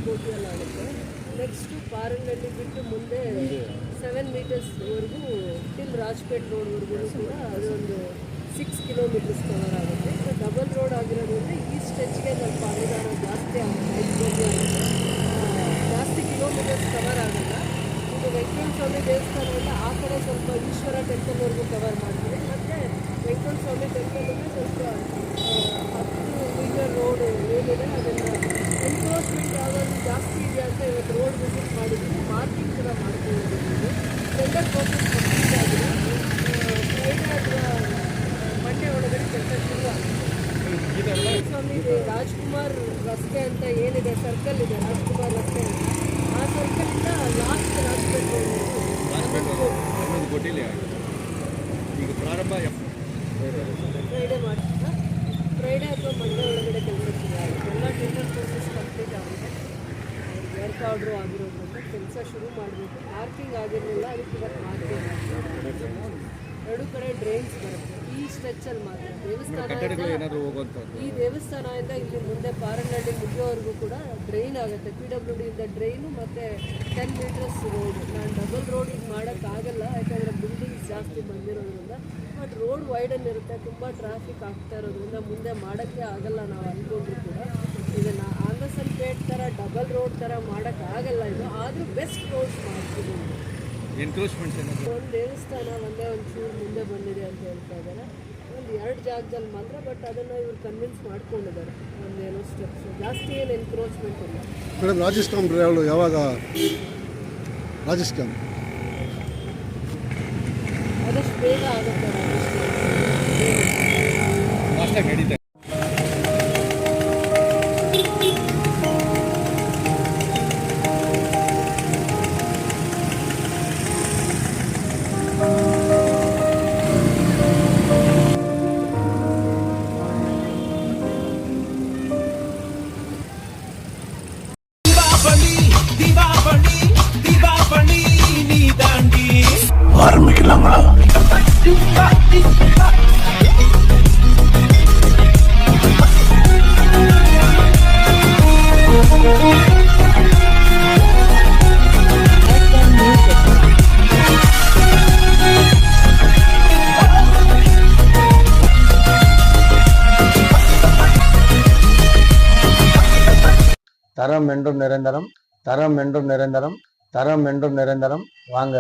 ಕೋಟಿಯಲ್ಲಿ ಆಗುತ್ತೆ. ನೆಕ್ಸ್ಟು ಪಾರಂಗಳ್ಳಿ ಬಿಟ್ಟು ಮುಂದೆ 7 ಮೀಟರ್ಸ್ವರೆಗೂ ಟಿಲ್ ರಾಜ್ಪೇಟ್ ರೋಡ್ವರೆಗೂ ಕೂಡ ಅದೊಂದು 6 ಕಿಲೋಮೀಟರ್ಸ್ ಕವರ್ ಆಗುತ್ತೆ. ಡಬಲ್ ರೋಡ್ ಆಗಿರೋದ್ರಿಂದ ಈ ಸ್ಟ್ರೆಚ್ಗೆ ಸ್ವಲ್ಪ ಅನುದಾನ ಜಾಸ್ತಿ ಆಗುತ್ತೆ, ಜಾಸ್ತಿ ಕಿಲೋಮೀಟರ್ಸ್ ಕವರ್ ಆಗಲ್ಲ. ಇದು ವೆಂಕಟೇಶ್ವರ ಸ್ವಾಮಿ ದೇವಸ್ಥಾನದಿಂದ ಆ ಕಡೆ ಸ್ವಲ್ಪ ಈಶ್ವರ ಟೆಂಪಲ್ವರೆಗೂ ಕವರ್ ಮಾಡ್ತೀವಿ. ಮತ್ತು ವೆಂಕಟೇಶ್ವರ ಸ್ವಾಮಿ ಟೆಂಪಲಿಂದ ಸ್ವಲ್ಪ 10 ಮೀಟರ್ ರೋಡ್ ಏನಿದೆ ಅದನ್ನು ಎನ್ಕ್ರೋಚ್ಮೆಂಟ್ ಯಾವ್ದಾದ್ರು ಜಾಸ್ತಿ ಇದೆ ಅಂತ ಇವತ್ತು ರೋಡ್ ವಿಸಿಟ್ ಮಾಡಿದ್ದೀವಿ. ಮಾರ್ಕಿಂಗ್ ಕೂಡ ಮಾಡ್ಕೊಂಡಿದ್ದೀವಿ. ಟೆಂಡರ್ ಪ್ರೋಸೆಸ್ ಕಂಪ್ಲೀಟ್ ಆಗಿದೆ. ಫ್ರೈಡೇ ಅಥವಾ ಮಂಡೇ ಒಳಗಡೆ ಕೆಲಸ ಶುರು ಆಗಿದೆ. ಸ್ವಾಮಿ ರಾಜ್ಕುಮಾರ್ ರಸ್ತೆ ಅಂತ ಏನಿದೆ, ಸರ್ಕಲ್ ಇದೆ ರಾಜ್ಕುಮಾರ್ ರಸ್ತೆ ಅಂತ, ಆ ಸರ್ಕಲಿಂದ ಲಾಸ್ಟ್ ರಾಜ್ಪೇಟ್ ಈಗ ಪ್ರಾರಂಭ ಫ್ರೈಡೇ ಮಾಡ್ತೀರಾ? ಫ್ರೈಡೇ ಅಥವಾ ಮಂಡೇ ಒಳಗಡೆ ಕೆಲಸ ಶುರು ಆಗುತ್ತೆ. ಎಲ್ಲ ಟೆಂಡರ್ ಪ್ರೋಸೆಸ್ ಕಂಪ್ಲೀಟ್ ಆಗಿದೆ. ವರ್ಕ್ ಆರ್ಡ್ರು ಆಗಿರೋದ್ರಿಂದ ಕೆಲಸ ಶುರು ಮಾಡಬೇಕು. ಮಾರ್ಕಿಂಗ್ ಆಗಿರಲಿಲ್ಲ, ಅದಕ್ಕೆ ಇವತ್ತು ಮಾರ್ಕಿಂಗ್ ಆಗಿದೆ. ಎರಡು ಕಡೆ ಡ್ರೈನ್ಸ್ ಬರುತ್ತೆ ಈ ಸ್ಟ್ರೆಚ್ಚಲ್ಲಿ ಮಾತ್ರ. ಈ ದೇವಸ್ಥಾನದಿಂದ ಇಲ್ಲಿ ಮುಂದೆ ಪಾರಂಗಳ್ಳಿ ಮುಗಿಯೋವರೆಗೂ ಕೂಡ ಡ್ರೈನ್ ಆಗುತ್ತೆ. PWD ಇಂದ ಡ್ರೈನು ಮತ್ತು 10 ಮೀಟರ್ಸ್ ರೋಡ್. ನಾನು ಡಬಲ್ ರೋಡ್ ಈಗ ಮಾಡೋಕ್ಕಾಗಲ್ಲ, ಯಾಕಂದರೆ ಬಿಲ್ಡಿಂಗ್ಸ್ ಜಾಸ್ತಿ ಬಂದಿರೋದ್ರಿಂದ. ಬಟ್ ರೋಡ್ ವೈಡನ್ ಇರುತ್ತೆ, ತುಂಬ ಟ್ರಾಫಿಕ್ ಆಗ್ತಾ ಇರೋದ್ರಿಂದ ಮುಂದೆ ಮಾಡೋಕ್ಕೆ ಆಗಲ್ಲ. ನಾವು ಅಂದ್ಕೊಂಡ್ರು ಕೂಡ ಇದನ್ನು ಆಂಧ್ರಸನ್ಪೇಟ್ ಥರ ಡಬಲ್ ರೋಡ್ ಥರ ಮಾಡೋಕ್ಕಾಗಲ್ಲ. ಇದು ಆದರೂ ಬೆಸ್ಟ್ ರೋಡ್ಸ್ ಮಾಡ್ತೀವಿ. ಎನ್ಕ್ರೋಚ್ಮೆಂಟ್ಸ್ ಒಂದು ದೇವಸ್ಥಾನ ಒಂದೇ ಒಂಚೂರು ಮುಂದೆ ಬಂದಿದೆ ಅಂತ ಹೇಳ್ತಾ ಇದ್ದಾರೆ. ಒಂದು 2 ಜಾಗದಲ್ಲಿ ಮಾತ್ರ, ಬಟ್ ಅದನ್ನು ಇವ್ರು ಕನ್ವಿನ್ಸ್ ಮಾಡ್ಕೊಂಡಿದ್ದಾರೆ. ಒಂದೇನೋ ಸ್ಟೆಪ್ಸ್ ಜಾಸ್ತಿ ಏನು ಎನ್ಕ್ರೋಚ್ಮೆಂಟ್ ಇಲ್ಲ. ಮೇಡಮ್ ರಾಜೇಶ್ ಕಾಂಬ್ರೆ ಅವರು ಯಾವಾಗ ರಾಜೇಶ್ ಕಾಂಬ್ ಆದಷ್ಟು ಬೇಗ ಆಗುತ್ತೆ. ನಡೀತಾ ஆரம்பிக்கலாங்களா? தரம் என்றும் நிரந்தரம், தரம் என்றும் நிரந்தரம், தரம் என்றும் நிரந்தரம். வாங்க.